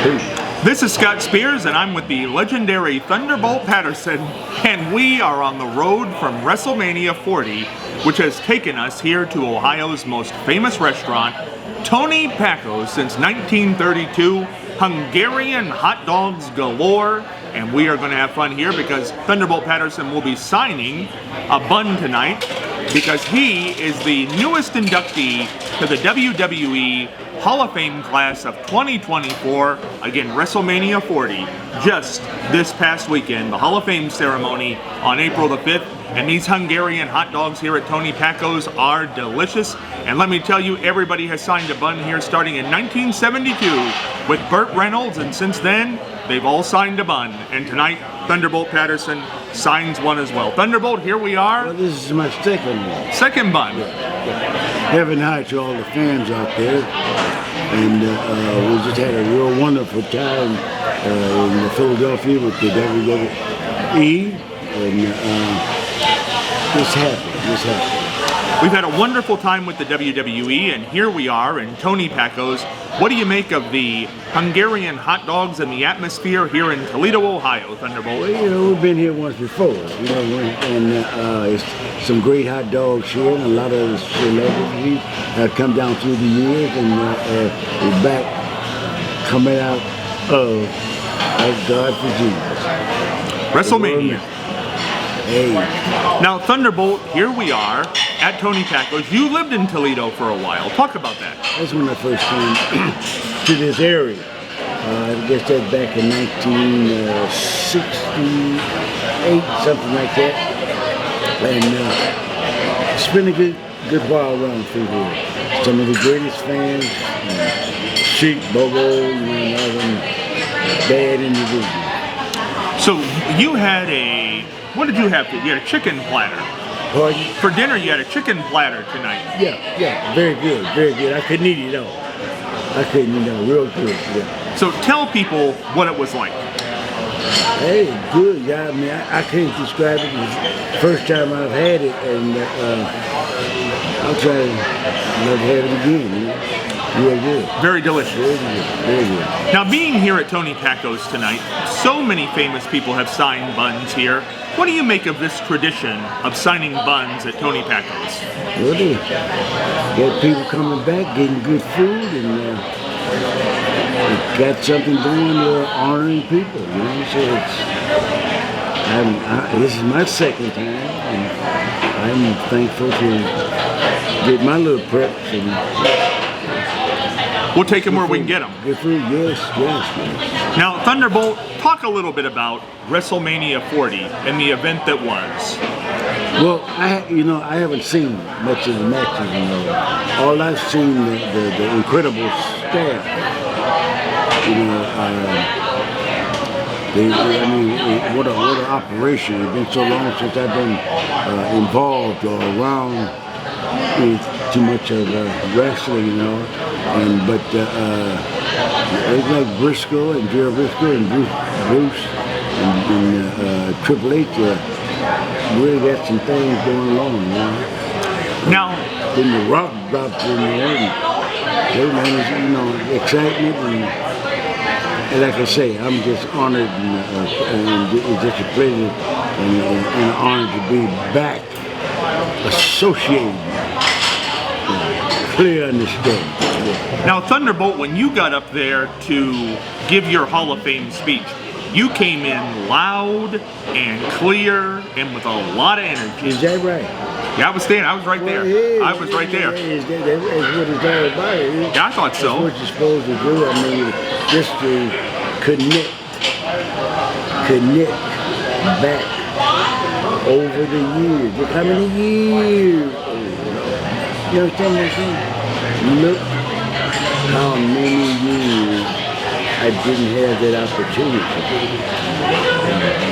This is Scott Spears, and I'm with the legendary Thunderbolt Patterson, and we are on the road from WrestleMania 40, which has taken us here to Ohio's most famous restaurant, Tony Packo, since 1932. Hungarian hot dogs galore, and we are going to have fun here because Thunderbolt Patterson will be signing a bun tonight because he is the newest inductee to the WWE Hall of Fame class of 2024. Again, WrestleMania 40, just this past weekend, the Hall of Fame ceremony on April the 5th. And these Hungarian hot dogs here at Tony Packo's are delicious. And let me tell you, everybody has signed a bun here starting in 1972 with Burt Reynolds, and since then, they've all signed a bun. And tonight, Thunderbolt Patterson signs one as well. Thunderbolt, here we are. Well, this is my second one. Second bun. Heaven high to all the fans out there. And we just had a real wonderful time in Philadelphia with the WWE. And just happy. We've had a wonderful time with the WWE, and here we are in Tony Packo's. What do you make of the Hungarian hot dogs and the atmosphere here in Toledo, Ohio, Thunderbolt? Well, you know, we've been here once before, you know, and it's some great hot dogs here, and a lot of celebrities have come down through the years, and we're back coming out of God for Jesus. WrestleMania. Hey. Now, Thunderbolt, here we are at Tony Packo's. You lived in Toledo for a while. Talk about that. That's when I first came to this area. I guess that's back in 1968, something like that. And it's been a good while around through here. Some of the greatest fans, Sheik, Bogo, and all them bad individuals. So you had what did you have? You had a chicken platter. Pardon? For dinner, you had a chicken platter tonight. Yeah, very good. I couldn't eat it all. Real good, yeah. So tell people what it was like. Hey, good, yeah. I mean, I can't describe it. It's the first time I've had it, and I'll try to never have it again, you know? Real good. Very delicious. Very good. Now, being here at Tony Packo's tonight, so many famous people have signed buns here. What do you make of this tradition of signing buns at Tony Packo's? Well, they got people coming back, getting good food, and got something doing, honoring people, you know? So this is my second time, and I'm thankful to get my little preps. And we'll take them where we can get them. Good food, yes. Now, Thunderbolt, talk a little bit about WrestleMania 40 and the event that was. Well, I haven't seen much of the matches, you know. All I've seen the incredible staff. You know, what an operation. It's been so long since I've been involved or around too much of wrestling, you know. But it's like Briscoe and Jerry Briscoe and Bruce and Triple H really got some things going on, you know. Now, then the Rock dropped in there, and everyone, you know, excitement, and like I say, I'm just honored, and it's just a pleasure and an honor to be back associated. Clear understanding. Now, Thunderbolt, when you got up there to give your Hall of Fame speech, you came in loud and clear and with a lot of energy. Is that right? Yeah, I was right there. Yeah, I was right there. That's what it's all about. Yeah, I thought so. That's what you're supposed to do. I mean, just to connect back over the years. Look how many years. You understand what I'm saying? Look how many years I didn't have that opportunity.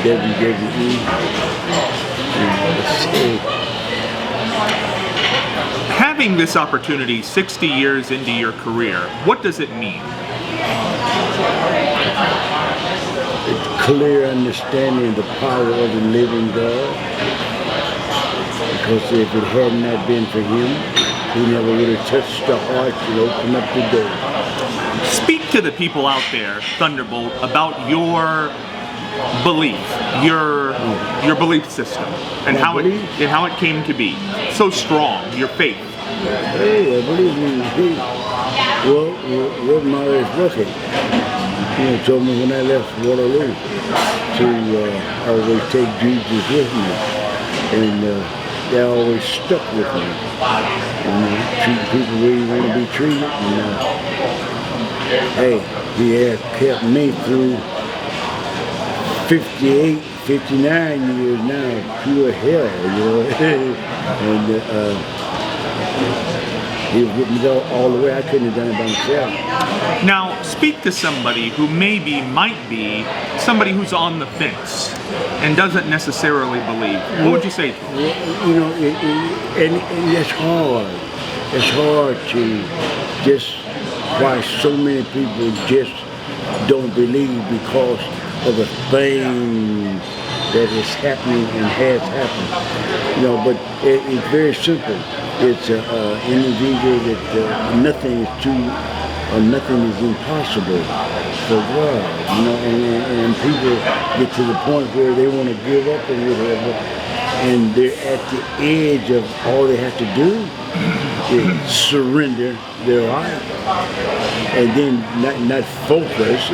WWE. Having this opportunity 60 years into your career, what does it mean? It's clear understanding the power of the living God. Because if it had not been for him, he never would have touched the heart and opened up the door. Speak to the people out there, Thunderbolt, about your belief, your belief system, and how it came to be so strong. Your faith. Hey, I believe in faith. Well, what my rookie, told me when I left Waterloo to always take Jesus with me, and that always stuck with me. Treat people where you want to be treated, and hey, he has kept me through 58, 59 years now, pure hell, and he was with me all the way. I couldn't have done it by myself. Now, speak to somebody who might be somebody who's on the fence and doesn't necessarily believe. What would you say to them? And it's hard. It's hard to just why so many people just don't believe because of the thing that is happening and has happened. But it's very simple. It's an individual that nothing is impossible for God. And people get to the point where they want to give up or whatever, and they're at the edge of all they have to do is surrender their life, and then not focus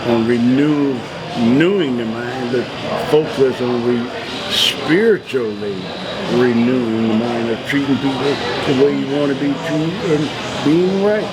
on renewing the mind, but focus on spiritually renewing the mind of treating people the way you want to be treated and being right.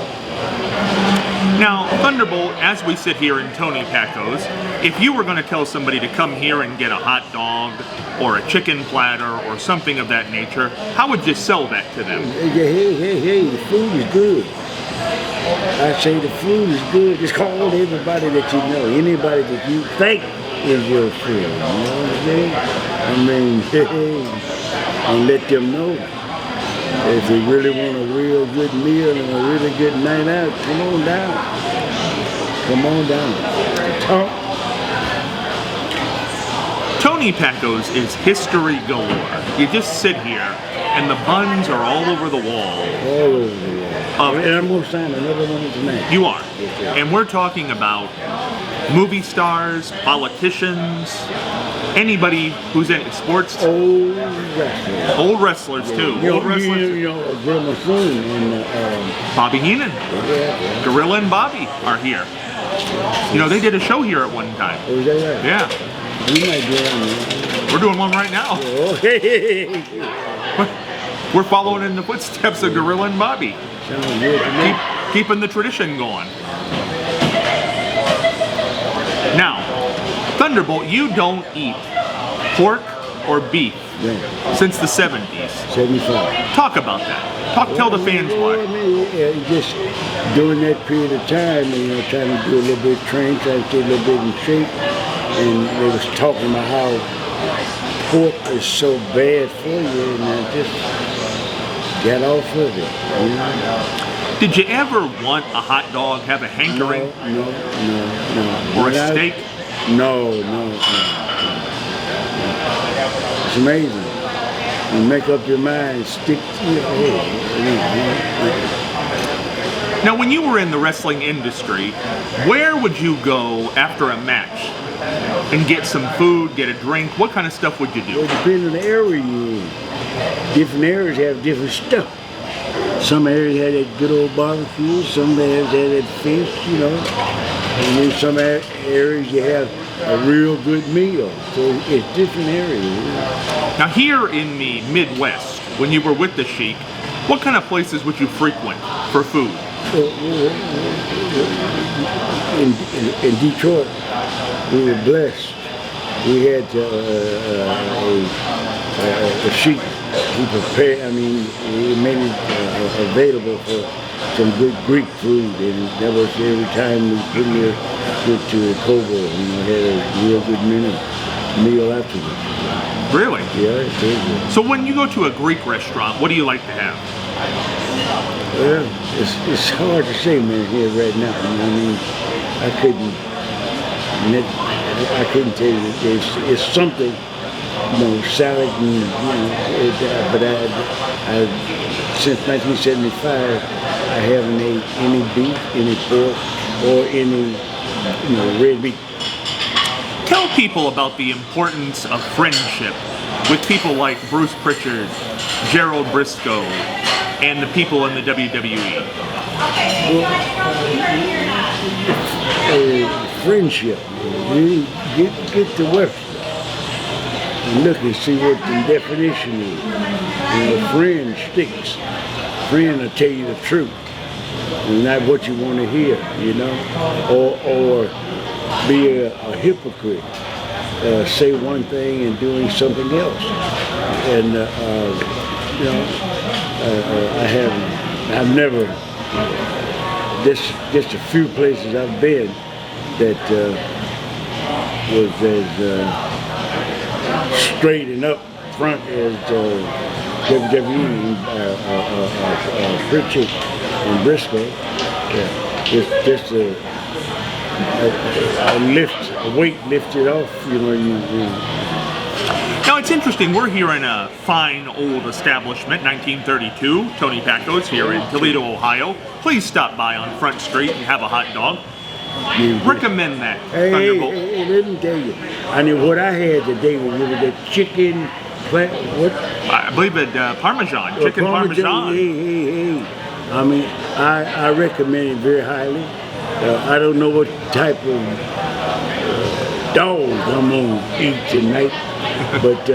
Now, Thunderbolt, as we sit here in Tony Packo's, if you were going to tell somebody to come here and get a hot dog or a chicken platter or something of that nature, how would you sell that to them? Hey, the food is good. I say the food is good. Just call everybody that you know, anybody that you think is your friend. You know what I'm saying? I mean, and let them know. If they really want a real good meal and a really good night out, come on down. Come on down. Talk. Tony Packo's is history galore. You just sit here and the buns are all over the wall. All over the wall. And I'm going to sign another one tonight. You are. And we're talking about movie stars, politicians, anybody who's in sports. Old wrestlers. Old wrestlers too. Old wrestlers. Gorilla and Bobby Heenan. Yeah. Gorilla and Bobby are here. They did a show here at one time. Oh, is that right? Yeah. We might do one. We're doing one right now. We're following in the footsteps of Gorilla and Bobby. Keeping the tradition going. Now, Thunderbolt, you don't eat pork or beef since the 70s. 75. Talk about that. Tell the fans why. Just during that period of time, trying to do a little bit of training, trying to stay a little bit in shape, and they was talking about how pork is so bad for you, and I just got off of it. Did you ever want a hot dog, have a hankering? No. Or a steak? No. It's amazing. You make up your mind, stick to your head. Now, when you were in the wrestling industry, where would you go after a match and get some food, get a drink? What kind of stuff would you do? Well, depending on the area you're in. Different areas have different stuff. Some areas had that good old barbecue, some areas had that fish, and then some areas you have a real good meal. So it's different areas. Now here in the Midwest, when you were with the Sheik, what kind of places would you frequent for food? In Detroit, we were blessed. We had a Sheik. He prepared, he made it available for some good Greek food, and that was every time we went to Kobo, had a real good meal afterwards. Really? Yeah, it's very good. So when you go to a Greek restaurant, what do you like to have? Well, it's hard to say, man, here right now. I couldn't tell you. It's something. Salad and, but I since 1975, I haven't ate any beef, any pork, or any, red meat. Tell people about the importance of friendship with people like Bruce Pritchard, Gerald Briscoe, and the people in the WWE. Friendship. You get the website and look and see what the definition is. A friend sticks. Friend will tell you the truth, and not what you want to hear, or be a hypocrite. Say one thing and doing something else. And I've never. Just a few places I've been that was as straight and up front as WWE, Pritchard and Briscoe. Yeah. It's just a weight lifted off, Now it's interesting, we're here in a fine old establishment, 1932, Tony Packo's here in Toledo, Ohio. Please stop by on Front Street and have a hot dog. Recommend that, Thunderbolt. Hey, let me tell you. I mean, what I had today was the chicken, what? I believe it, Parmesan, chicken Parmesan. Hey. I mean, I recommend it very highly. I don't know what type of dog I'm going to eat tonight. But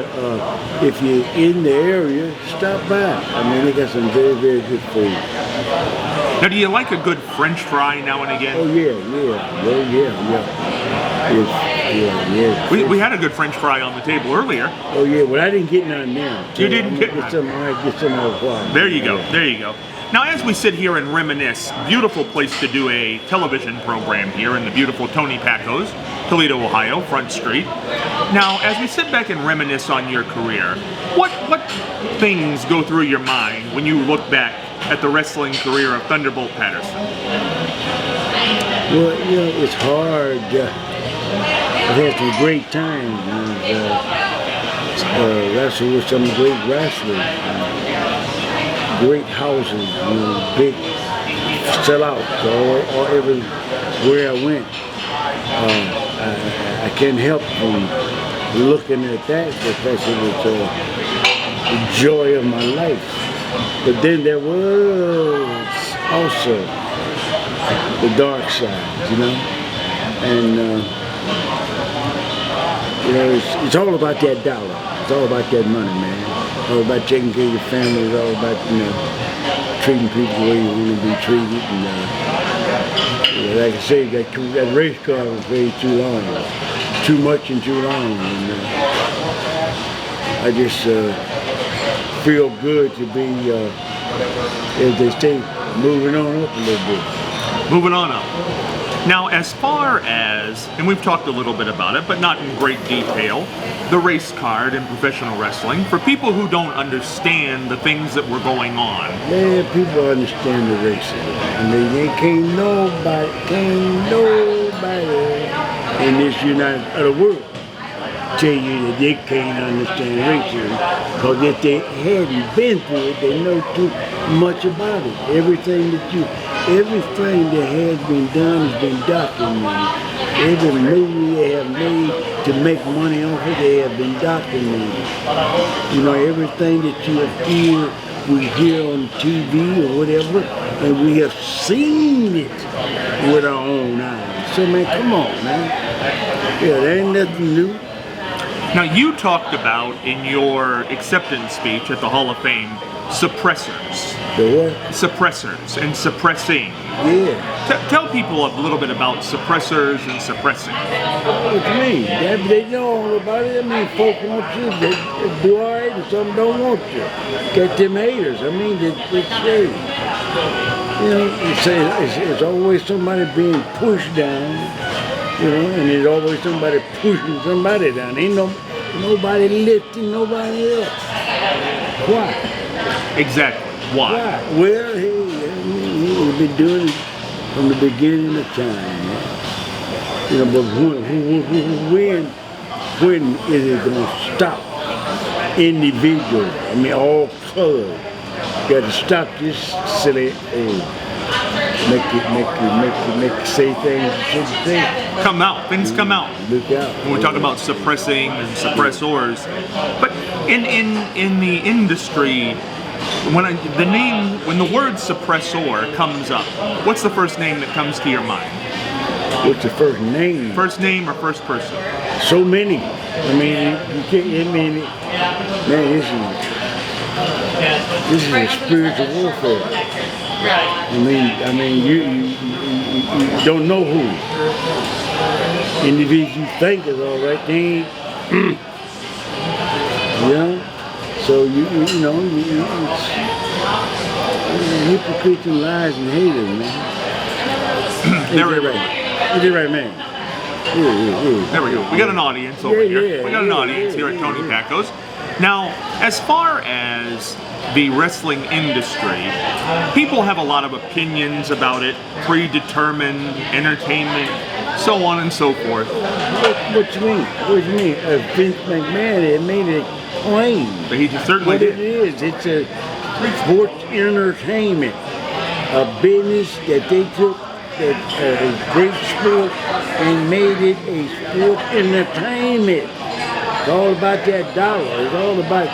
if you're in the area, stop by. I mean, they got some very, very good food. Now, do you like a good French fry now and again? Oh, yeah. We had a good French fry on the table earlier. Oh, yeah. Well, I didn't get none now. You didn't get some? I get some out of the There you go. Now, as we sit here and reminisce, beautiful place to do a television program here in the beautiful Tony Packo's, Toledo, Ohio, Front Street. Now, as we sit back and reminisce on your career, what things go through your mind when you look back at the wrestling career of Thunderbolt Patterson? Well, it's hard. I've had some great times. Wrestled with some great wrestlers. Great houses, big sellouts, or everywhere I went. I can't help from looking at that because it was the joy of my life. But then there was also the dark side, and it's all about that dollar. It's all about that money, man. It's all about taking care of your family. It's all about, treating people the way you want to be treated. And like I say, that race car was way too long. Too much and too long. And I just feel good to be, as they say, moving on up a little bit. Moving on up. Now, as far as, and we've talked a little bit about it, but not in great detail, the race card in professional wrestling, for people who don't understand the things that were going on. Man, people understand the racing. I mean, they can't nobody in this United world tell you that they can't understand racing. Because if they hadn't been through it, they know too much about it. Everything that has been done has been documented. Every movie they have made to make money off it, they have been documented. Everything that we hear on TV or whatever, and we have seen it with our own eyes. So, man, come on, man. Yeah, there ain't nothing new. Now, you talked about in your acceptance speech at the Hall of Fame, suppressors. The what? Suppressors and suppressing. Yeah. Tell people a little bit about suppressors and suppressing. What you mean? They know all about it. I mean, folks want you to do all right and some don't want you. Get them haters. I mean, it's it's always somebody being pushed down, and there's always somebody pushing somebody down. Ain't nobody lifting nobody up. Why? Exactly. Why? Well, we've been doing it from the beginning of time. But when is it going to stop? Individuals, all colors, got to stop this silly make you say things you shouldn't say. Come out. Things come out. Look out. When we talk about suppressing and suppressors, but in the industry, when the word suppressor comes up, what's the first name that comes to your mind? What's your first name? First name or first person? So many. I mean, you can't. I mean, man, this is a spiritual warfare. I mean, you don't know who. Individuals you think is all right, they ain't. Yeah. So you know, hypocrites and lies and haters, man. Is it right, man? Yeah. There we go. We got an audience over here. We got an audience here at Tony Packo's. Now, as far as the wrestling industry, people have a lot of opinions about it, predetermined, entertainment, so on and so forth. What you mean? Vince McMahon had made it plain. But he certainly what did. It is. It's a sports entertainment, a business that they took that a great sport and made it a sport entertainment. It's all about that dollar. It's all about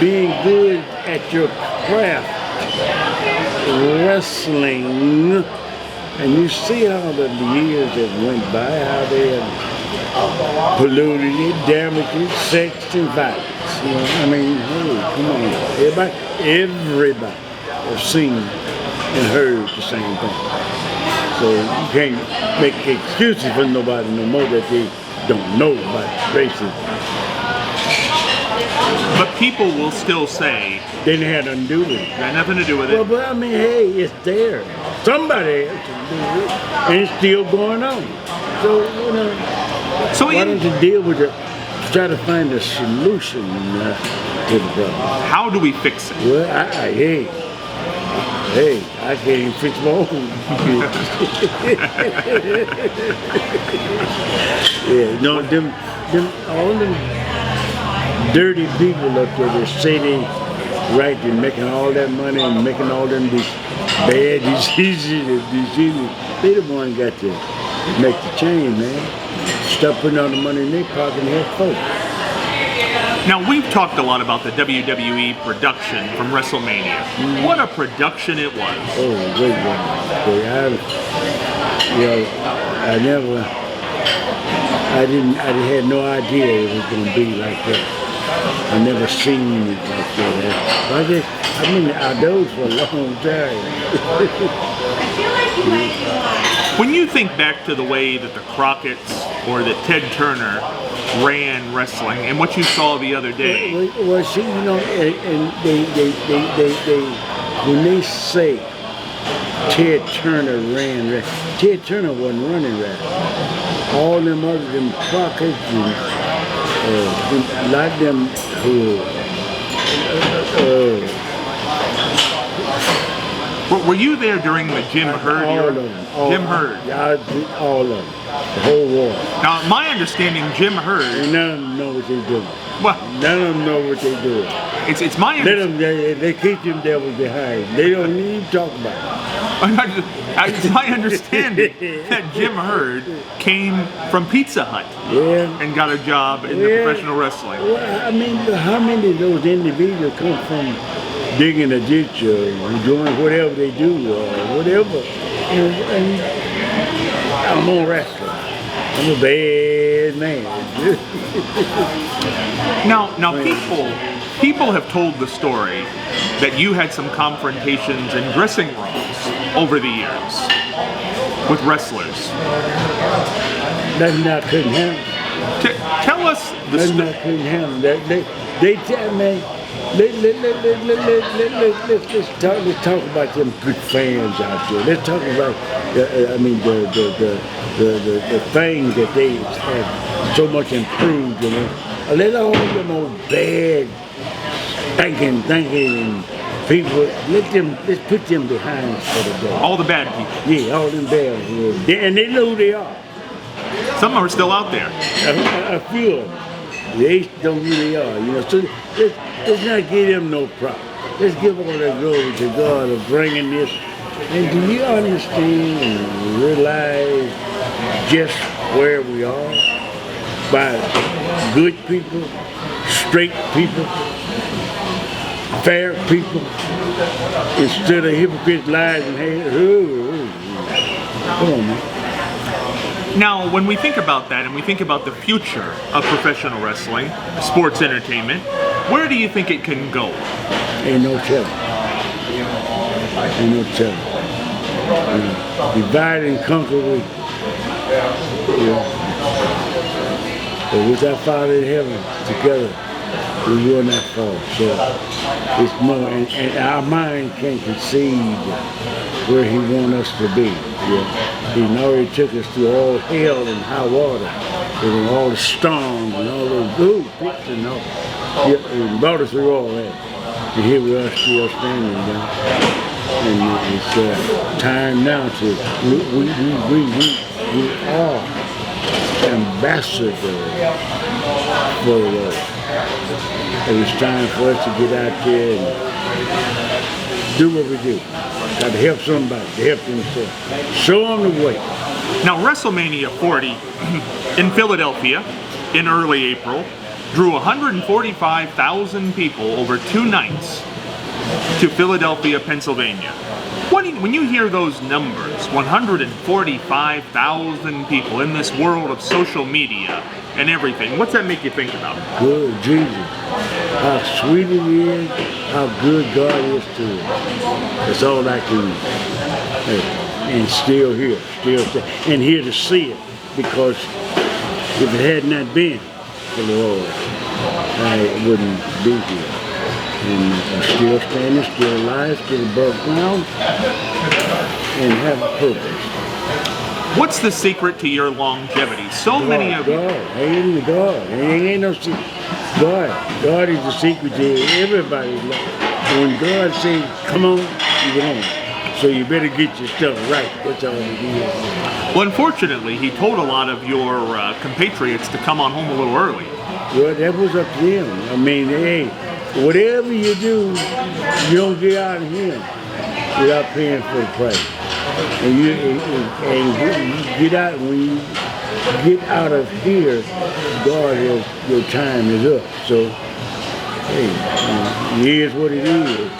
being good at your craft. Wrestling. And you see how the years that went by, how they have polluted it, damaged it, sex and violence. You know, I mean, hey, come on. Everybody has seen and heard the same thing. So you can't make excuses for nobody no more that they don't know about racism. But people will still say they didn't have nothing to do with it. Had nothing to do with it. Well, but I mean, hey, it's there. Somebody has to do it, and it's still going on. So you know, why don't you deal with it? Try to find a solution to the problem. How do we fix it? Well, Hey, I can't even fix my own. Yeah, no, all them dirty people up there that say they right and making all that money and making all them these bad diseases and diseases. They the one got to make the change, man. Stop putting all the money in their pocket and help folks. Now, we've talked a lot about the WWE production from WrestleMania. What a production it was. Oh, great one. I had no idea it was going to be like that. I never seen it like that. I've been outdoors for a long time. When you think back to the way that the Crockett's or that Ted Turner ran wrestling and what you saw the other day. Well, see, you know, and they when they say Ted Turner ran wrestling, Ted Turner wasn't running wrestling. All them other them Crockett's and a lot of them Were you there during the Jim Herd era? All of them. Jim Herd. All of them. The whole war. Now, my understanding, Jim Herd. And none of them know what they're doing. Well, none of them know what they're doing. It's my understanding. They keep them devils behind. They don't even talk about it. It's my understanding that Jim Herd came from Pizza Hut and got a job in the professional wrestling. Well, I mean, how many of those individuals come from digging a ditch or doing whatever they do or whatever? And I'm on wrestling. I'm a bad man. Now, people have told the story that you had some confrontations in dressing rooms over the years with wrestlers. That's not couldn't handle. Tell us the That's not couldn't handle. They tell me. Let's talk about them good fans out there. Let's talk about the things that they have so much improved. You know, let all them old bad thinking people. Let's put them behind for the day. All the bad people. Yeah, all them bad people. And they know who they are. Some are still out there. A few of them. They don't know who they are. You know, so let's not give them no prop. Let's give all that glory to God of bringing this And do you understand and realize just where we are? By good people, straight people, fair people, instead of hypocrites, lies, and hate. Come on, man. Now, when we think about that and we think about the future of professional wrestling, sports entertainment, where do you think it can go? Ain't no telling. Ain't no telling. Divide and conquer with. But with our Father in heaven together, we will not fall. So it's more, and our mind can't conceive where He wants us to be. He already took us through all hell and high water, and all the storms and all those pits and all. He brought us through all that, and here we are still standing down. And it's time now to we are ambassadors for the Lord. And it's time for us to get out there and do what we do. Got to help somebody, to help themselves. Show them the way. Now, WrestleMania 40 in Philadelphia in early April drew 145,000 people over 2 nights to Philadelphia, Pennsylvania. When you hear those numbers, 145,000 people in this world of social media and everything, what's that make you think about? Good Jesus. How sweet it is, how good God is to us. That's all I can say. And still here, and here to see it, because if it had not been for the Lord, I wouldn't be here. And I'm still standing, still alive, still above ground, and have a purpose. What's the secret to your longevity? So many of you. God. Ain't no secret. God is the secret to everybody's life. When God says, come on, you go on. So you better get your stuff right. That's all it is. Well, unfortunately, he told a lot of your compatriots to come on home a little early. Well, that was up to them. I mean, hey, whatever you do, you don't get out of here without paying for the price. And you get out, when you get out of here, God has, your time is up. So, hey, it is what it is.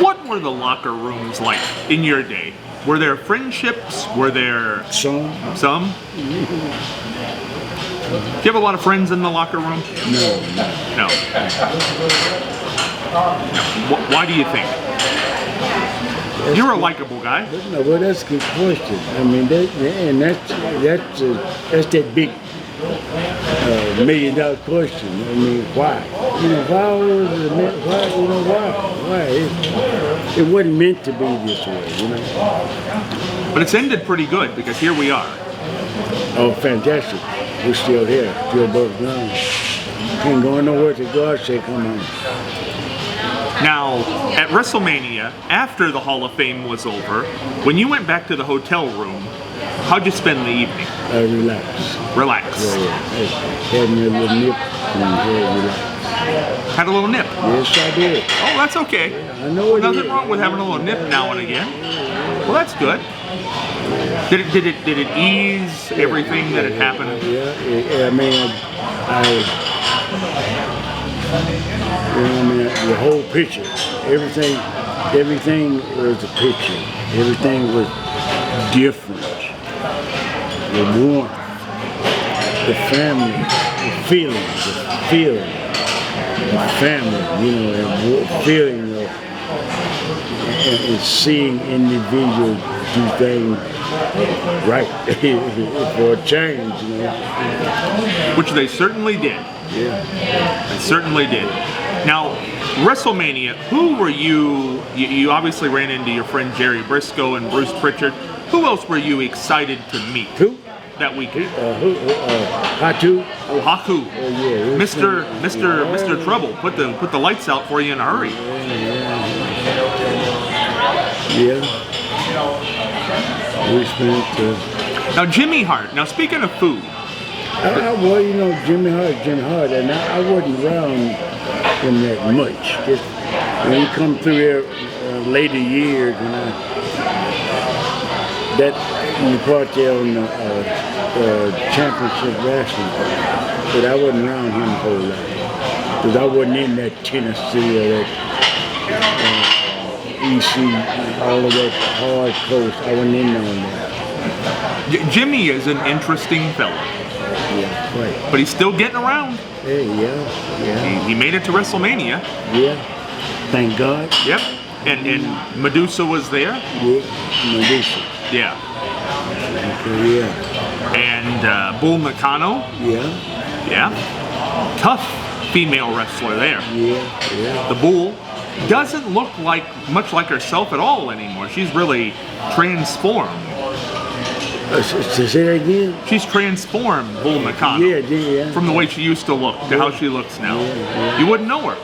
What were the locker rooms like in your day? Were there friendships? Were there Some? Do you have a lot of friends in the locker room? No. Why do you think? You're a likable guy. No, well, that's a good question. I mean, that's that big $1 million question. I mean, why? Why? It wasn't meant to be this way, But it's ended pretty good, because here we are. Oh, fantastic. We're still here, still above ground. Can't go nowhere till God say, come on. Now, at WrestleMania, after the Hall of Fame was over, when you went back to the hotel room, how'd you spend the evening? Relax. Yeah. Had me a little nip and relax. Had a little nip? Yes, I did. Oh, that's okay. I know it Nothing is. wrong with having a little nip now and again. Well, that's good. Did it ease everything that had happened? Yeah, I mean, the whole picture, everything was a picture. Everything was different. The warmth, the family, the feeling, the family, and feeling of and seeing individuals do things right for a change, Which they certainly did. Yeah. They certainly did. Now, WrestleMania, who were you? You obviously ran into your friend Jerry Briscoe and Bruce Pritchard. Who else were you excited to meet? Who? That weekend? Haku. Oh, Haku. Yeah. Mr. Trouble. Put the lights out for you in a hurry. Yeah. We spent. Now, Jimmy Hart. Now, speaking of food. Well, Jimmy Hart, and I wasn't around him that much. Just when he come through there later years, when I that you part there on the championship wrestling, but I wasn't around him a whole lot. Because I wasn't in that Tennessee or that EC, all of that hard coast. I wasn't in on that. Jimmy is an interesting fella. Yeah, right. But he's still getting around. Hey, yeah. He made it to WrestleMania. Yeah. Thank God. Yep. And Medusa was there. Yeah, Medusa. Yeah. Okay, yeah. And Bull Nakano. Yeah. Yeah. Tough female wrestler there. Yeah. The Bull doesn't look much like herself at all anymore. She's really transformed. Say that again? She's transformed, Bull Nakano. Yeah. From the way she used to look to how she looks now. Yeah. You wouldn't know her.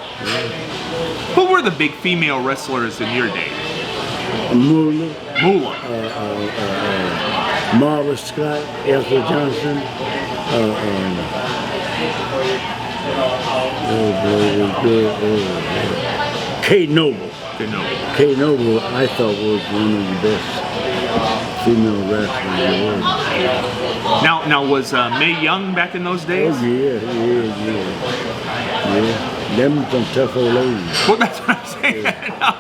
Who were the big female wrestlers in your day? Moolah. Marva Scott, Ethel Johnson. Kate Noble. Kate Noble, I thought was one of the best female wrestlers in the world. Now was Mae Young back in those days? Oh yeah. Them some tough old ladies. Well, that's what I'm saying. Now,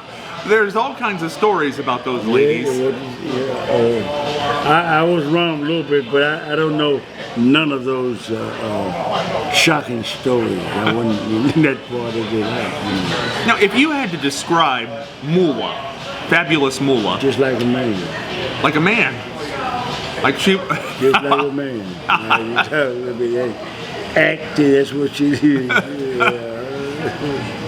there's all kinds of stories about those ladies. I was wrong a little bit, but I don't know none of those shocking stories. I wasn't in that part of their life. Now, if you had to describe Moolah, Fabulous Moolah, just like a man. Like a man. Like she. Just like a man. Acting, that's what she did. Yeah.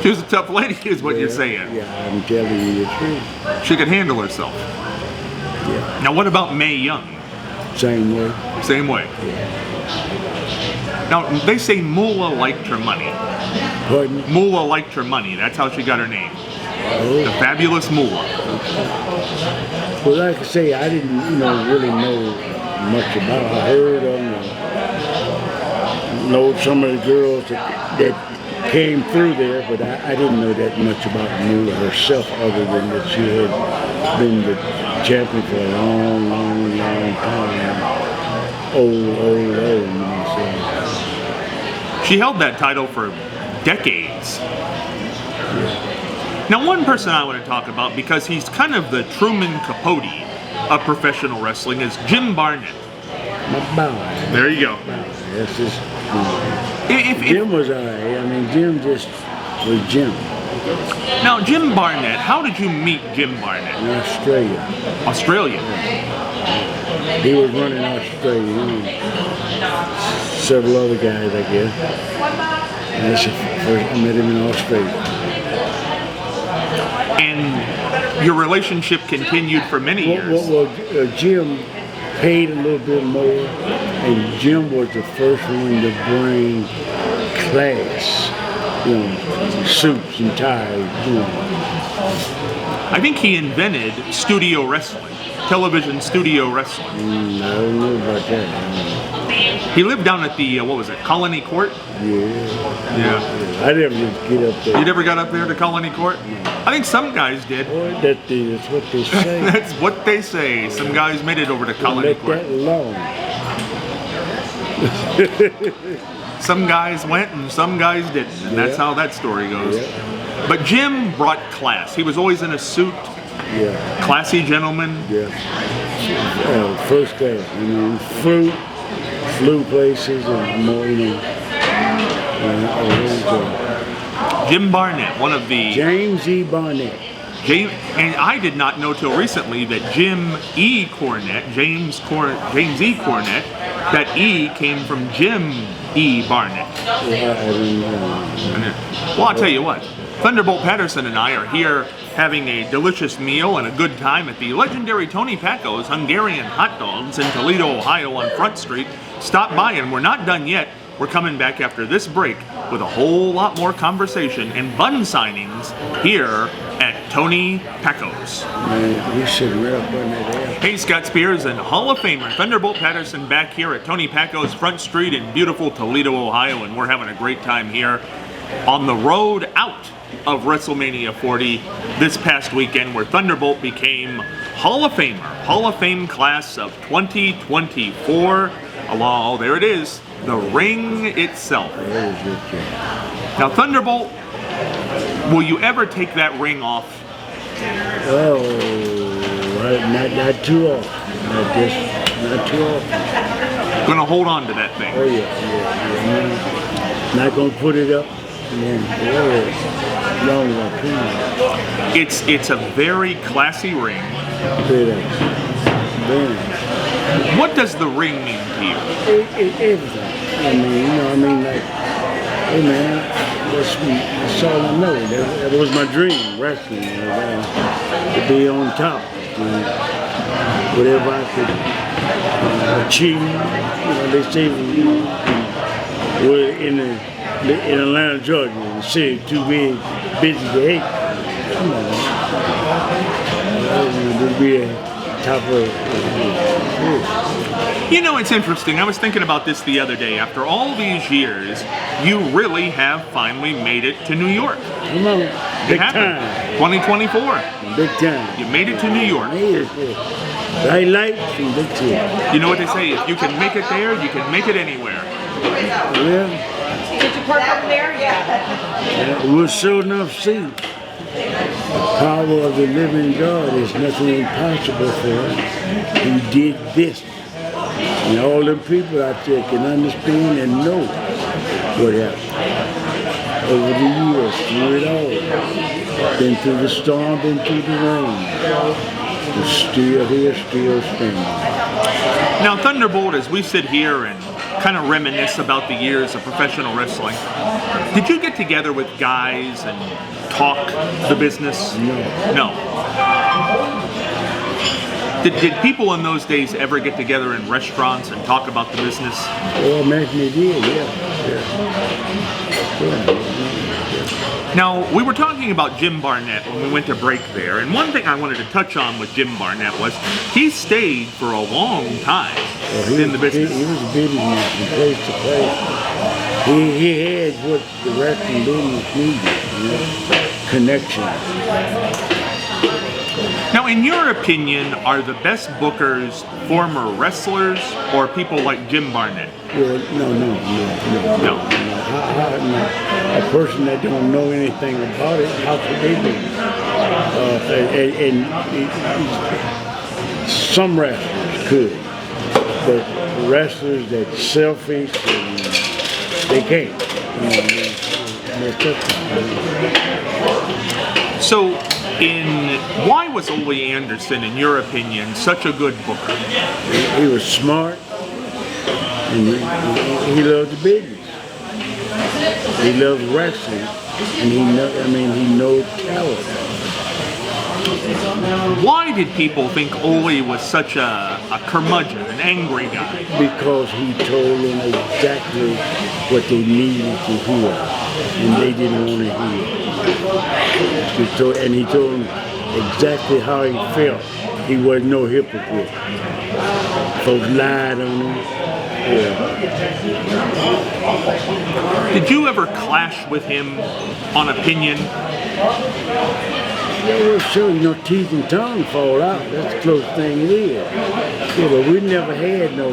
She was a tough lady, is what you're saying. Yeah, I'm telling you the truth. She could handle herself. Yeah. Now, what about Mae Young? Same way. Same way. Yeah. Now, they say Moolah liked her money. Pardon? Moolah liked her money. That's how she got her name. Oh. The Fabulous Moolah. Well, like I say, I didn't, really know much about her. I heard of them, know some of the girls that came through there, but I didn't know that much about Moolah herself, other than that she had been the champion for a long time. Old. She held that title for decades. Now, one person I want to talk about, because he's kind of the Truman Capote of professional wrestling, is Jim Barnett. My boy. There you go. That's just. Jim was alright. I mean, Jim just was Jim. Now, Jim Barnett, how did you meet Jim Barnett? In Australia. Australia? Yeah. He was running Australia. Several other guys, I guess. And that's the first I met him in Australia. And your relationship continued for many years. Well, Jim paid a little bit more, and Jim was the first one to bring class, suits and ties, I think he invented studio wrestling, television studio wrestling. I don't know about that. He lived down at the, Colony Court? Yeah. I never did get up there. You never got up there to Colony Court? I think some guys did. Boy, that's what they say. That's what they say. Some guys made it over to Colony Court. That alone. Some guys went and some guys didn't, and that's how that story goes. Yeah. But Jim brought class. He was always in a suit. Yeah. Classy gentleman. Yeah. First class. Flew places and more, Jim Barnett, one of the... James E. Barnett. And I did not know till recently that Jim E. Cornette, James E. Cornette, that E came from Jim E. Barnett. Yeah, I didn't know. Well, I'll tell you what. Thunderbolt Patterson and I are here having a delicious meal and a good time at the legendary Tony Packo's Hungarian Hot Dogs in Toledo, Ohio on Front Street. Stop by, and we're not done yet. We're coming back after this break with a whole lot more conversation and bun signings here at Tony Packo's. Man, we should right up on that air. Hey, Scott Spears and Hall of Famer Thunderbolt Patterson back here at Tony Packo's Front Street in beautiful Toledo, Ohio, and we're having a great time here on the road out of WrestleMania 40 this past weekend, where Thunderbolt became Hall of Famer, Hall of Fame class of 2024. Oh, there it is, the ring itself. Now, Thunderbolt, will you ever take that ring off? Oh, not too often. Not too often. Gonna hold on to that thing. Oh yeah. Not gonna put it up and then long enough. It's a very classy ring. Very nice. What does the ring mean to you? Everything. Like, hey man, that's all I know. That was my dream, wrestling. To be on top. Whatever I could achieve. They say we're in Atlanta, Georgia, the city too big, busy to hate. Come on. To be a top of. You know, it's interesting. I was thinking about this the other day. After all these years, you really have finally made it to New York. Come on, big time. 2024. Big time. You made it to New York. Bright lights and big time. You know what they say? If you can make it there, you can make it anywhere. Yeah. Did you park over there? Yeah. We'll sure enough see. The power of the living God is nothing impossible for us. He did this. And all the people out there can understand and know what happened. Over the years, through it all. Been through the storm, been through the rain. We're still here, still standing. Now, Thunderbolt, as we sit here and kind of reminisce about the years of professional wrestling, did you get together with guys and talk the business? No. Did people in those days ever get together in restaurants and talk about the business? Well, imagine they did, yeah. Now, we were talking about Jim Barnett when we went to break there, and one thing I wanted to touch on with Jim Barnett was he stayed for a long time in the business. He was a businessman from place to place. He had what the wrestling business needed, connection. Now, in your opinion, are the best bookers former wrestlers or people like Jim Barnett? Well, no. A person that don't know anything about it, how could they do it? Some wrestlers could, but wrestlers that's selfish, and they can't. So, why was Ole Anderson, in your opinion, such a good booker? He was smart, and he loved the business. He loved wrestling, and he knows talent. Why did people think Ole was such a curmudgeon, an angry guy? Because he told them exactly what they needed to hear, and they didn't want to hear. And he told them exactly how he felt. He was no hypocrite. Folks lied on him. Yeah. Did you ever clash with him on opinion? Yeah, well, sure, teeth and tongue fall out. That's the closest thing it is. Yeah, but we never had no,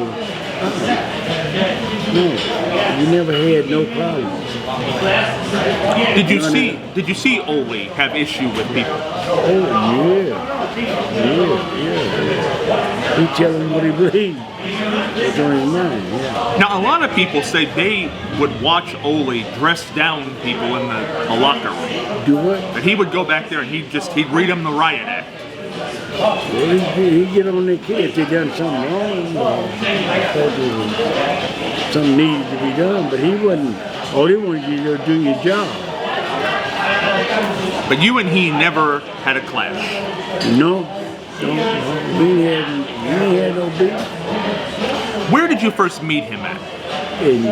we never had no problems. Did you see Ole have issue with people? Oh, yeah. He tell him what he believes. It's on his mind, yeah. Now, a lot of people say they would watch Ole dress down people in the locker room. Do what? That he would go back there and he'd read them the riot act. Well, he'd get on their kids if they done something wrong. Something needed to be done, but he wasn't. All he wanted you to do your job. But you and he never had a clash. No. We had no beef. Where did you first meet him at? In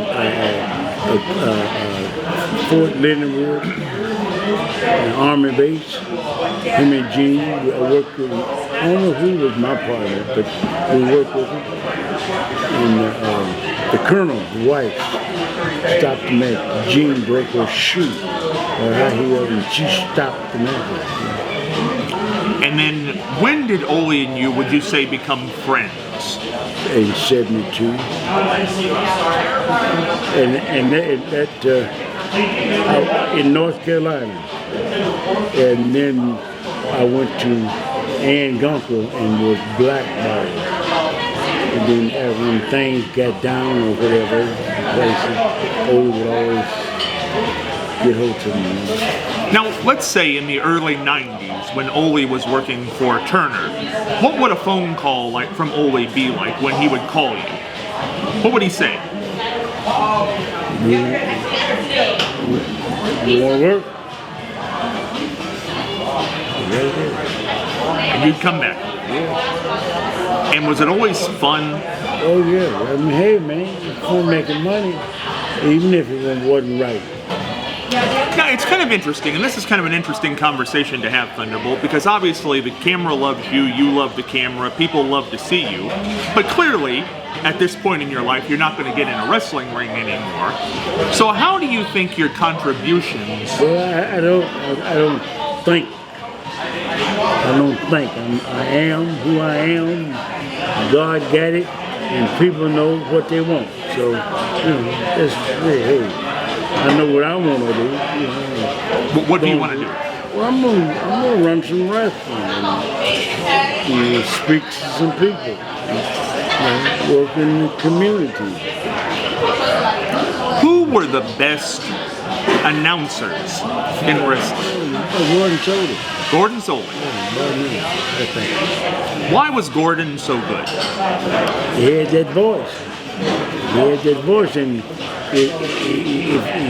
Fort Leonard Wood, an Army base. Him and Gene, I worked with him. I don't know who was my partner, but we worked with him. And the colonel's wife stopped the match. Gene broke her shoe, or how he was, and she stopped the match. And then when did Ole and you, would you say, become friends? In '72, and in North Carolina, and then I went to Ann Gunkel and was blackballed. And then when things got down or whatever, places, Ole would always get hold of me. Now, let's say in the early 90s, when Ole was working for Turner, what would a phone call like from Ole be like when he would call you? What would he say? You want to work? And you'd come back. Yeah. And was it always fun? Oh yeah. I mean, hey man, it's fun making money, even if it wasn't right. Now, it's kind of interesting, and this is kind of an interesting conversation to have, Thunderbolt, because obviously the camera loves you, you love the camera, people love to see you, but clearly, at this point in your life, you're not going to get in a wrestling ring anymore. So how do you think your contributions... Well, I don't think. I am who I am. God got it, and people know what they want. So, hey, I know what I want to do. What do you want to do? Well, I'm gonna run some wrestling and speak to some people, work in the community. Who were the best announcers in wrestling? Gordon Soda. Gordon Solie. I think. Why was Gordon so good? He had that voice. And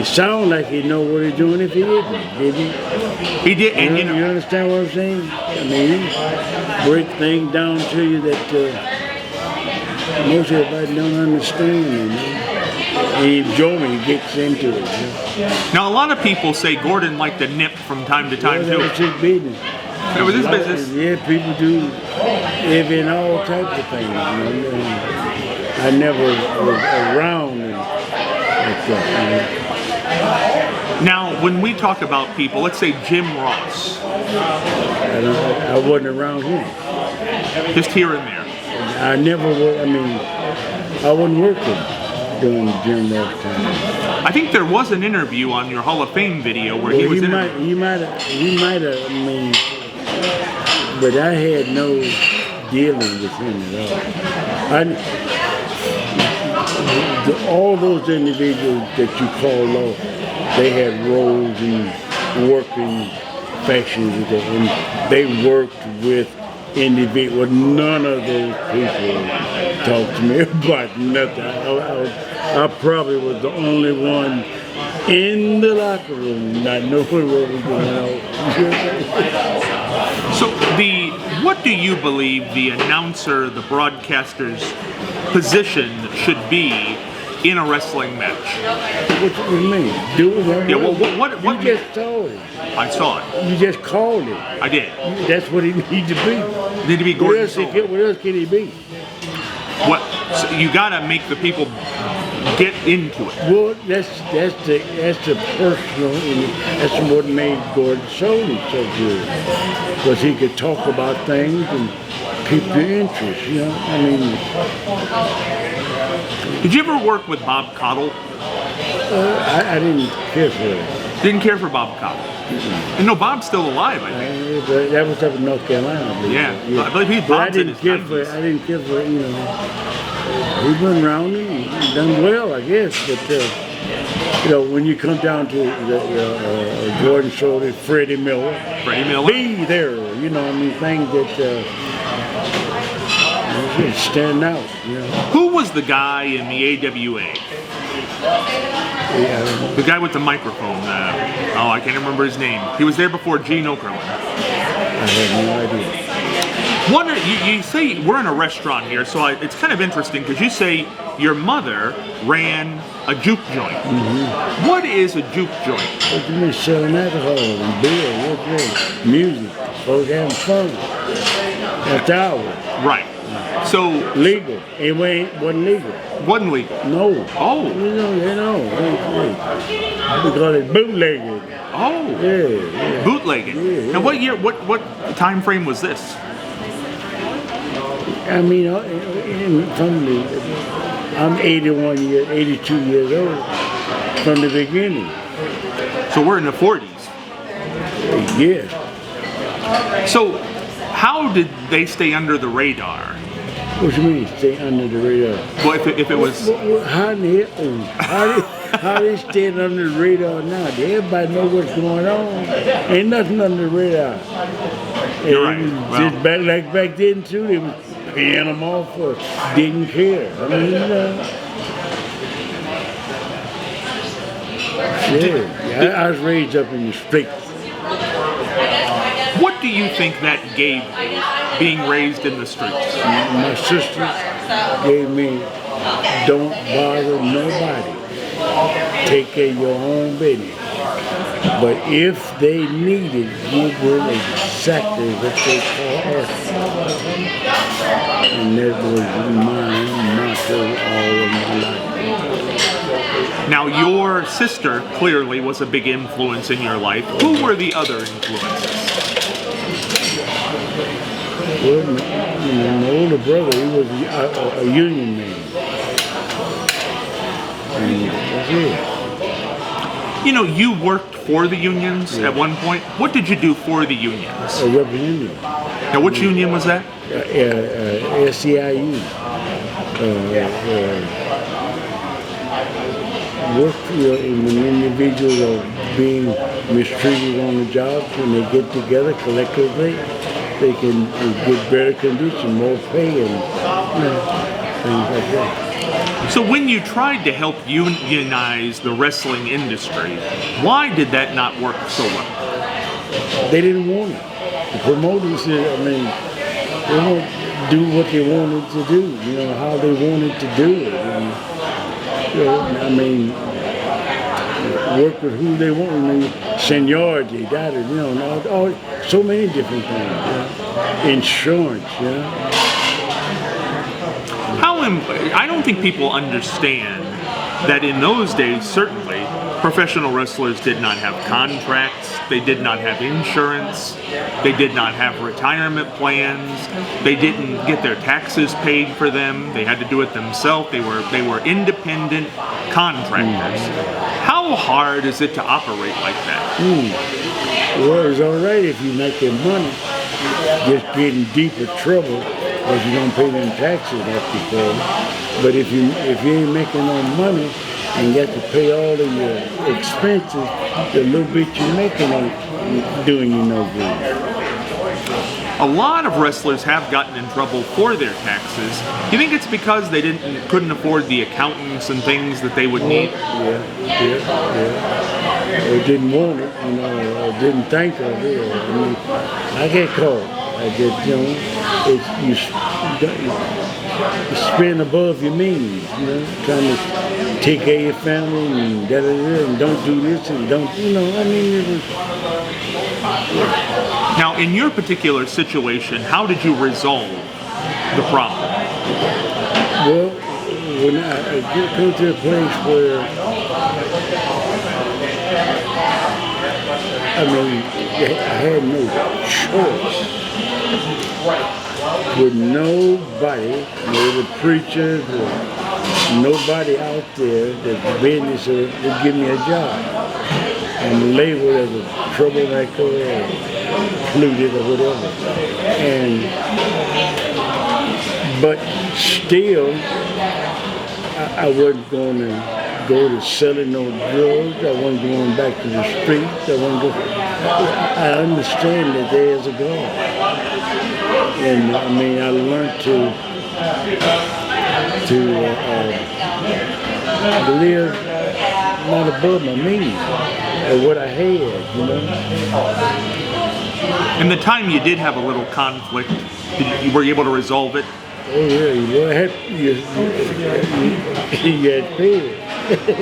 it sounded like he know what he's doing if he didn't, did he? He did, and you understand what I'm saying? I mean, he break things down to you that most everybody don't understand. And he enjoy me, he gets into it. Now, a lot of people say Gordon liked to nip from time to time, too. It's his business. It was his business. Yeah, people do live in all types of things. I never was around like that. Now, when we talk about people, let's say Jim Ross. I wasn't around him. Just here and there. I never was, I wasn't working during Jim Ross time. I think there was an interview on your Hall of Fame video where he was interviewed. He might have, but I had no dealing with him at all. All those individuals that you call off, they had roles and working factions with them, and they worked with individuals. None of those people talked to me about nothing. I probably was the only one in the locker room not knowing what was going on. So what do you believe the announcer, the broadcaster's position should be in a wrestling match? What do you mean? Do it? Yeah, well, what you just saw it. I saw it. You just called it. I did. That's what he needs to be. Need to be Gordon Solie. What else can he be? So you gotta make the people get into it. Well, that's the personal. That's what made Gordon Solie so good, because he could talk about things and keep your interest. Did you ever work with Bob Caudle? I didn't care for it. Didn't care for Bob Caudle. And no, Bob's still alive, I think. But that was up in North Carolina. I believe. Yeah. I believe he's Bob's in his 90s. I didn't care for it. He's been around and done well, I guess. But when you come down to Gordon Solie, Freddie Miller, be there. Things that stand out. Who was the guy in the AWA? The guy with the microphone. I can't remember his name. He was there before Gene Okerlund. I have no idea. You say we're in a restaurant here, so it's kind of interesting because you say your mother ran a juke joint. Mm-hmm. What is a juke joint? What do you mean, selling alcohol and beer, music, folks having fun. That's ours. Right. So legal. It wasn't legal. Wasn't legal. No. Oh. We call it bootlegging. Oh, Yeah. bootlegging. Yeah. Now, what year? What time frame was this? I mean, I'm 82 years old from the beginning. So we're in the 40s. Yeah. So, how did they stay under the radar? What you mean, stay under the radar? Well, if it was, How they staying under the radar now? Everybody know what's going on. Ain't nothing under the radar. You're right. Just back then too, they was paying them off for didn't care. I mean, yeah. I was raised up in the streets. what do you think that gave you, being raised in the streets? My sister gave me, don't bother nobody. Take care of your own business. But if they needed, you were exactly what they call us. And that was my motto all of my life. Now, your sister clearly was a big influence in your life. Who were the other influences? Well, my older brother, he was a union man. And that's it. You know, you worked for the unions at one point. What did you do for the unions? A representative. Now, which union was that? SCIU. Work when individuals are being mistreated on the job, when they get together collectively, they can get better conditions, more pay, and things like that. So when you tried to help unionize the wrestling industry, why did that not work so well? They didn't want it. The promoters said, they won't do what they wanted to do, how they wanted to do it. And, work with who they want, seniority, so many different things. Insurance, I don't think people understand that in those days, certainly, professional wrestlers did not have contracts, they did not have insurance, they did not have retirement plans, they didn't get their taxes paid for them, they had to do it themselves, they were independent contractors. How hard is it to operate like that? Well, it's all right if you make your money, just get in deeper trouble because you don't pay them taxes like before. But if you ain't making no money and you have to pay all of your expenses, the little bit you're making ain't doing you no good. A lot of wrestlers have gotten in trouble for their taxes. Do you think it's because they couldn't afford the accountants and things that they would need? Yeah. They didn't want it, or didn't think of it. I get caught. I get, you spend above your means, trying to take care of your family and and don't do this and don't, it was. Now, in your particular situation, how did you resolve the problem? Well, when I come to a place where, I had no choice. With nobody, no the preachers, or nobody out there that's business would give me a job. I'm labeled as a troublemaker or polluted or whatever. But still, I wasn't going to go to selling no drugs. I wasn't going back to the streets. I understand that there's a God. And I learned to live not above my means or what I had, In the time you did have a little conflict, were you able to resolve it? Oh yeah, you had paid.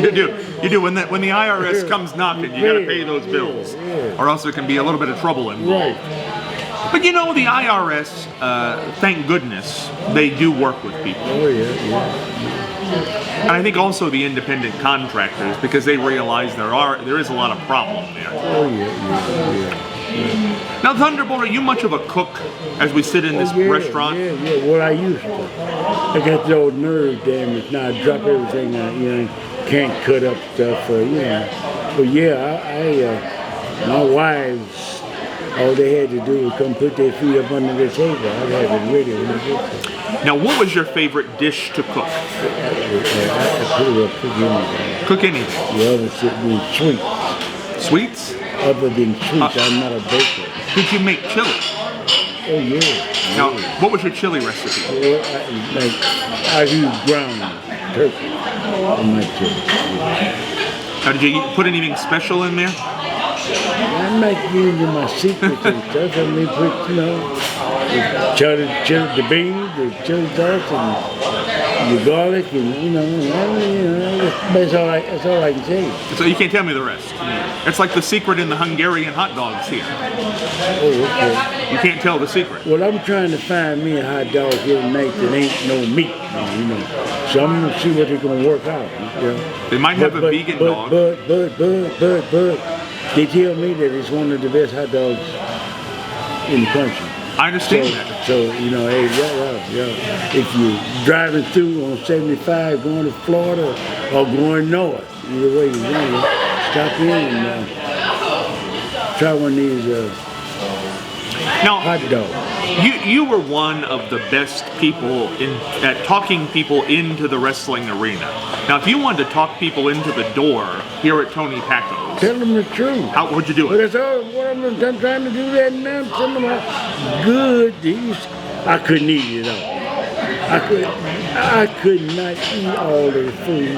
You do. When the IRS comes knocking, you got to pay those bills, or else there can be a little bit of trouble involved. Right. But the IRS, thank goodness, they do work with people. Oh yeah. And I think also the independent contractors, because they realize there is a lot of problem there. Oh yeah. Now, Thunderbolt, are you much of a cook as we sit in this restaurant? Yeah. Well, I used to. I got the old nerve damage. Now I drop everything. Can't cut up stuff. But yeah, my wives, all they had to do was come put their feet up under the table. I had it ready when I get there. Now, what was your favorite dish to cook? I put it up cook anything. Cook anything. The other shit means sweets. Sweets? Other than sweets, I'm not a baker. Did you make chili? Oh yeah. Now, what was your chili recipe? Well, I use ground turkey in my chili. Now, did you put anything special in there? I'm not giving you my secrets and stuff. I mean, put, the beans, the chili sauce, and the garlic, and that's all I can say. So you can't tell me the rest. It's like the secret in the Hungarian hot dogs here. Oh, okay. You can't tell the secret. Well, I'm trying to find me a hot dog here tonight that ain't no meat, So I'm gonna see what they're gonna work out. They might have a vegan dog. But they tell me that it's one of the best hot dogs in the country. I understand that. So, hey, yeah. If you're driving through on 75 going to Florida or going north, either way you're going, stop in and try one of these hot dogs. You were one of the best people at talking people into the wrestling arena. Now, if you wanted to talk people into the door here at Tony Packo's, tell them the truth. How would you do But it? that's all. I'm trying to do that now. Tell them how good these. I couldn't eat it all. I could not eat all of the food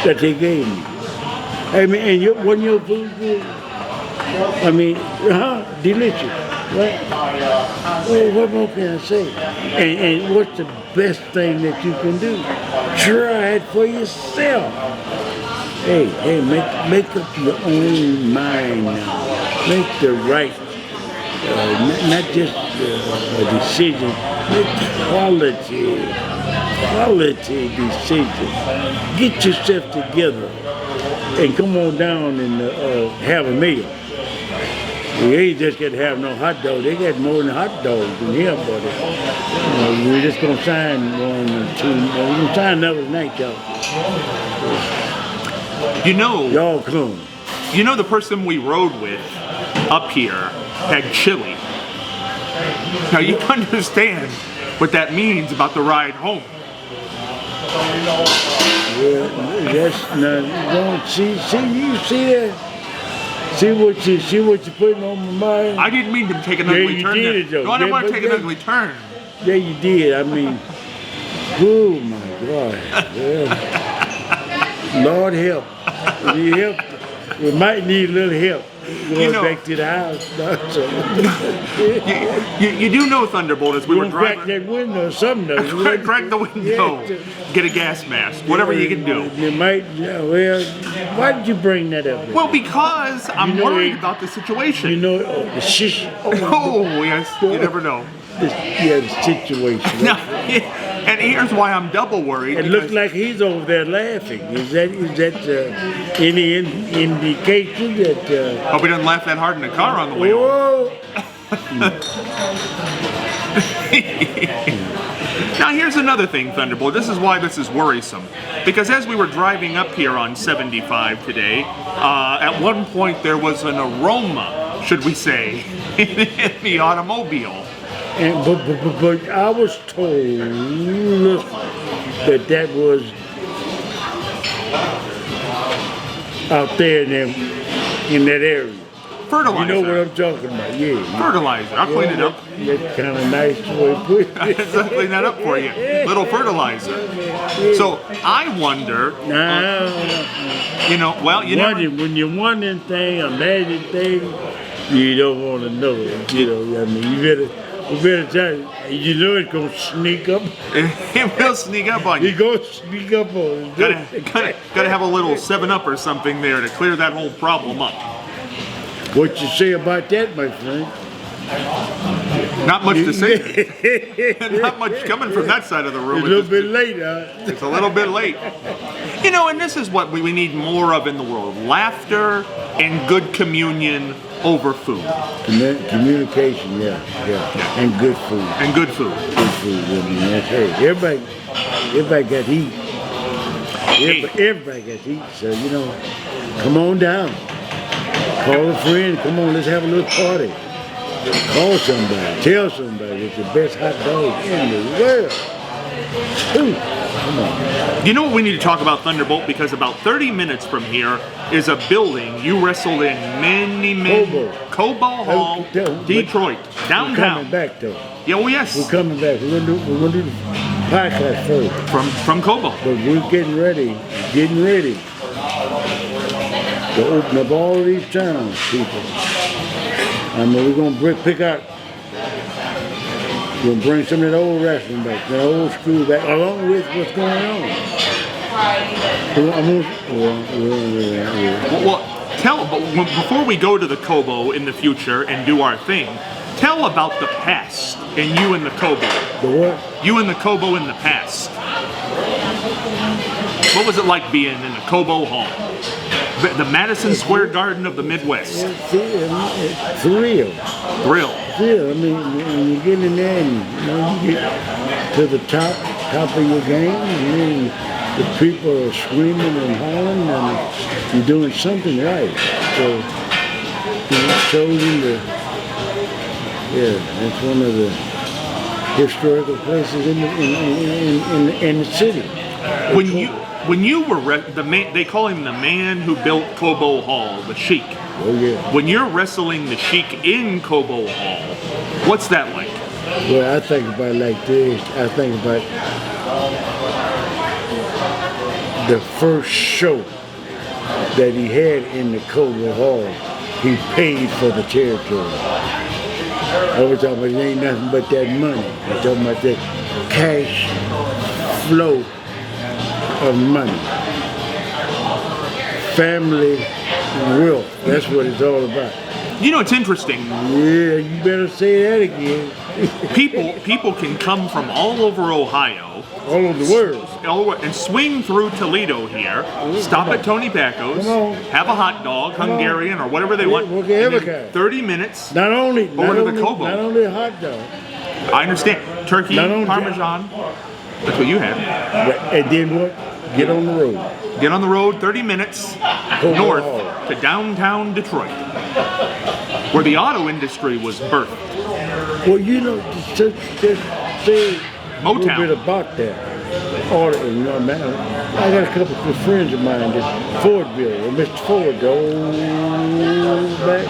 that they gave me. I mean, and wasn't your food good? I mean, delicious. Right? Well, what more can I say? And what's the best thing that you can do? Try it for yourself. Hey, make up your own mind now. Make the right, not just a decision, make quality decision. Get yourself together and come on down and have a meal. We ain't just gonna have no hot dog. They got more than hot dogs in here, buddy. We're just gonna sign 1 or 2. We're gonna sign another night, y'all. Y'all come. The person we rode with up here had chili. Now you understand what that means about the ride home. Well, that's not. Don't see. You see that? See what you're putting on my mind? I didn't mean to take an ugly turn there. It, though. No, I didn't want to take an ugly turn. Yeah, you did. I mean, oh my God. Yeah. Lord help. We might need a little help going back to the house. You do know, Thunderbolt, as we were driving. Crack that window or something. Crack the window. Get a gas mask. Whatever you can do. You might. Well, why did you bring that up? Well, because I'm worried about the situation. The shish. Oh, yes. You never know. The situation. Now, and here's why I'm double worried. It looks like he's over there laughing. Is that any indication that? Hope he doesn't laugh that hard in the car on the way home. Now here's another thing, Thunderbolt. This is why this is worrisome. Because as we were driving up here on 75 today, at one point there was an aroma, should we say, in the automobile. But I was told that was out there in that area. Fertilizer. You know what I'm talking about, yeah. Fertilizer. I'll clean it up. That's kind of nice way to put it. I'll clean that up for you. Little fertilizer. So I wonder. When you want anything, imagine thing, you don't want to know. I mean, you better tell you. It's gonna sneak up. It will sneak up on you. It's gonna sneak up on you. Gotta have a little 7-Up or something there to clear that whole problem up. What you say about that, my friend? Not much to say. Not much coming from that side of the room. It's a little bit late, huh? It's a little bit late. You know, and this is what we need more of in the world. Laughter and good communion over food. Communication, yeah. And good food. And good food. Good food, I mean, that's hey, everybody got to eat. Everybody got to eat, so, you know, come on down. Call a friend, come on, let's have a little party. Call somebody, tell somebody it's the best hot dog in the world. Ooh, come on. You know what we need to talk about, Thunderbolt? Because about 30 minutes from here is a building you wrestled in many Cobo Hall, Detroit, downtown. We're coming back though. Yeah, oh yes. We're coming back. We're gonna do the podcast first. From Cobo. But we're getting ready to open up all these towns, people. I mean, we're gonna pick out. We're gonna bring some of that old wrestling back, that old school back, along with what's going on. Well, before we go to the Cobo in the future and do our thing, tell about the past and you and the Cobo. The what? You and the Cobo in the past. What was it like being in the Cobo Hall? The Madison Square Garden of the Midwest. It's thrill. Thrill. I mean, when you get in there and you get to the top of your game, and then the people are screaming and hollering, and you're doing something right. So it shows in it's one of the historical places in the city. When you were they call him the man who built Cobo Hall, the Sheik. Oh yeah. When you're wrestling the Sheik in Cobo Hall, what's that like? Well, I think about it like this. I think about the first show that he had in the Cobo Hall. He paid for the territory. I was talking about it ain't nothing but that money. I'm talking about that cash flow of money. Family wealth. That's what it's all about. You know, it's interesting. Yeah, you better say that again. People can come from all over Ohio, all over the world, and swing through Toledo here, stop at Tony Packo's, have a hot dog, Hungarian or whatever they want, and in 30 minutes, not only the Cobo. Not only a hot dog. I understand. Turkey, Parmesan. That's what you had. And then what? Get on the road. Get on the road 30 minutes north to downtown Detroit, where the auto industry was birthed. Well, you know, just say Motown. a little bit about that. You know, man, I got a couple of friends of mine that Fordville, Mr. Ford, the old back,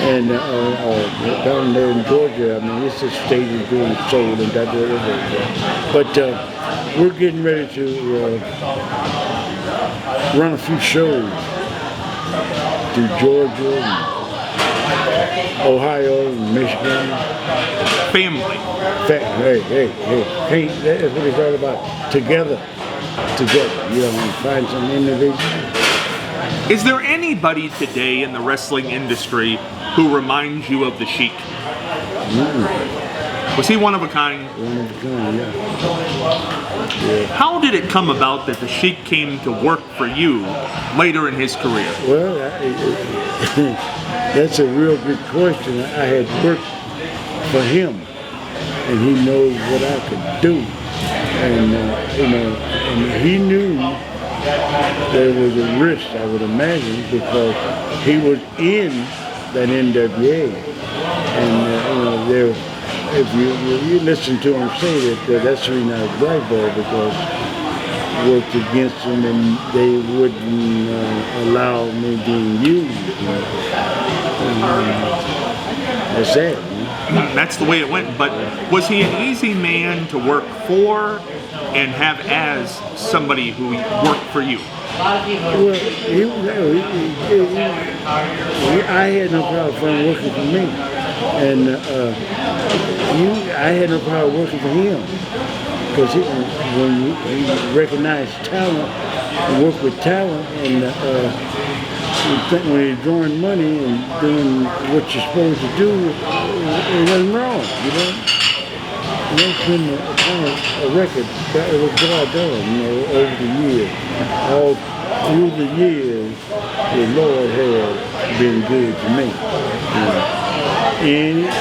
you know, and down there in Georgia. I mean, it's a state is being sold and that. But we're getting ready to run a few shows through Georgia, and Ohio, and Michigan. Family. Hey, that's what it's all about. Together. You know, find some individual. Is there anybody today in the wrestling industry who reminds you of the Sheik? Was he one of a kind? One of a kind, yeah. How did it come about that the Sheik came to work for you later in his career? Well, that's a real good question. I had worked for him, and he knows what I could do, and you know, and he knew there was a risk, I would imagine, because he was in that NWA, and you know, there. If you listen to him say that, that's the reason I was blackballed, because worked against them and they wouldn't allow me being used. That's it. That's the way it went. But was he an easy man to work for and have as somebody who worked for you? Well, I had no problem with him working for me, and I had no problem working for him, because when he recognized talent, and worked with talent, and when you're drawing money and doing what you're supposed to do, it wasn't wrong, you know. And that's been a record that was God done, you know, over the years. All through the years, the Lord has been good to me. You know. In it,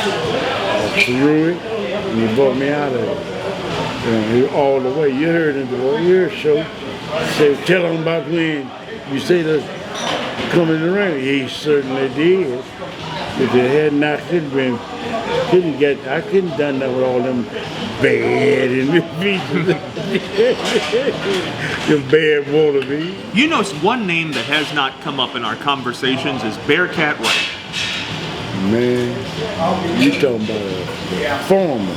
through it, and He brought me out of it. You know, all the way. You heard in the ear show, say, tell them about when you say the coming around. He certainly did. If it had not, I couldn't done that with all them bad individuals. Them bad wannabes. You know, one name that has not come up in our conversations is Bearcat Wright. Man, you talking about a former,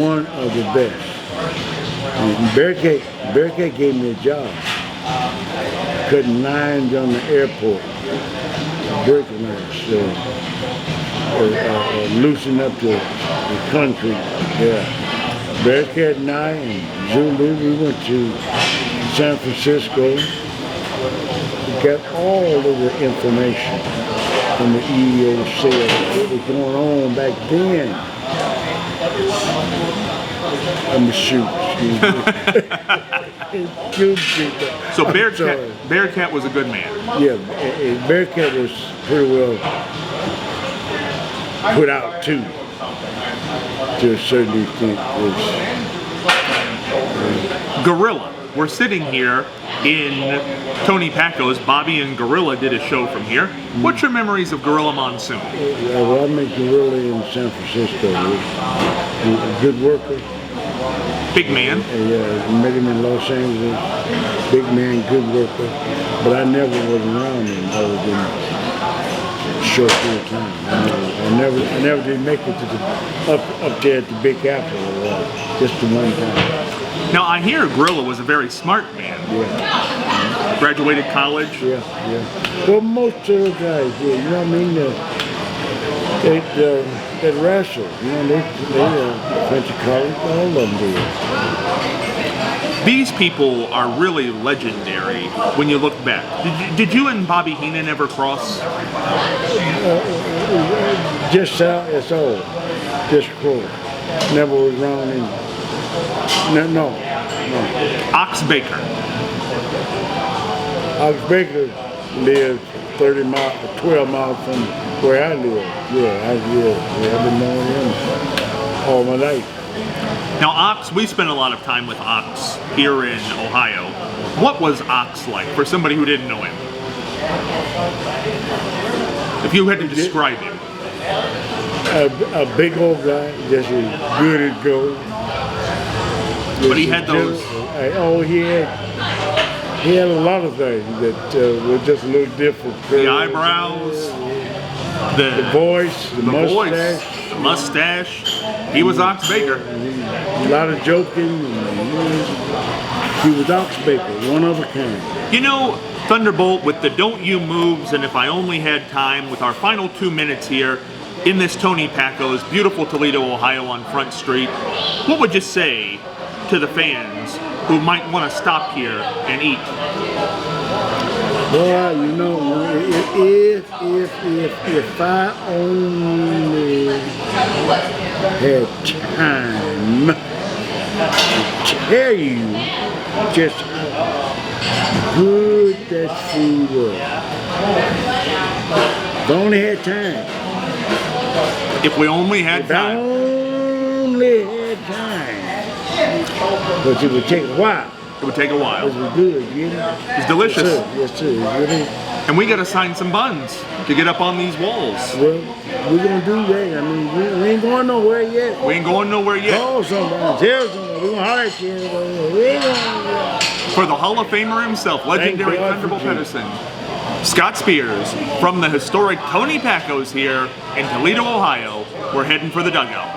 one of the best. And Bearcat gave me a job, cutting lines on the airport, breaking lines, loosening up the country. Yeah, Bearcat and I and Zulu, we went to San Francisco. We got all of the information from the EEOC, what was going on back then. I'm a shoot, excuse me. So Bearcat was a good man. Yeah, Bearcat was pretty well put out too, to a certain extent. Gorilla. We're sitting here in Tony Packo's. Bobby and Gorilla did a show from here. What's your memories of Gorilla Monsoon? Well, I met Gorilla in San Francisco. He was a good worker. Big man. Yeah, met him in Los Angeles. Big man, good worker. But I never was around him other than a short period of time. I never did make it to the up there at the Big Apple, just the one time. Now, I hear Gorilla was a very smart man. Yeah. Graduated college. Yeah. Well, most of the guys did. You know what I mean? They wrestle. You know, they went to college. All of them did. These people are really legendary when you look back. Did you and Bobby Heenan ever cross? Just south, that's all. Just cross. Never was around in. No. Ox Baker. Ox Baker lived 12 miles from where I live. I've been knowing him all my life. Now, Ox, we spent a lot of time with Ox here in Ohio. What was Ox like for somebody who didn't know him? If you had to describe him. A big old guy, just as good as gold. But he had those. He had a lot of things that were just a little different. The eyebrows, the voice, the mustache. Voice, the mustache. He was Ox Baker. A lot of joking. He was Ox Baker, one of a kind. You know, Thunderbolt, with the Don't You Moves and If I Only Had Time, with our final 2 minutes here in this Tony Packo's beautiful Toledo, Ohio on Front Street, what would you say to the fans who might want to stop here and eat? Well, you know, if I only had time to tell you just how good that food was. If I only had time. If we only had time. If I only had time. But it would take a while. It would take a while. It was good, you know? It's delicious. Yes, sir. Really. And we got to sign some buns to get up on these walls. Well, we're going to do that. I mean, we ain't going nowhere yet. We ain't going nowhere yet. Call somebody, tell somebody, we're going to hire you. For the Hall of Famer himself, legendary Thunderbolt Patterson, Scott Spears, from the historic Tony Packo's here in Toledo, Ohio, we're heading for the dugout.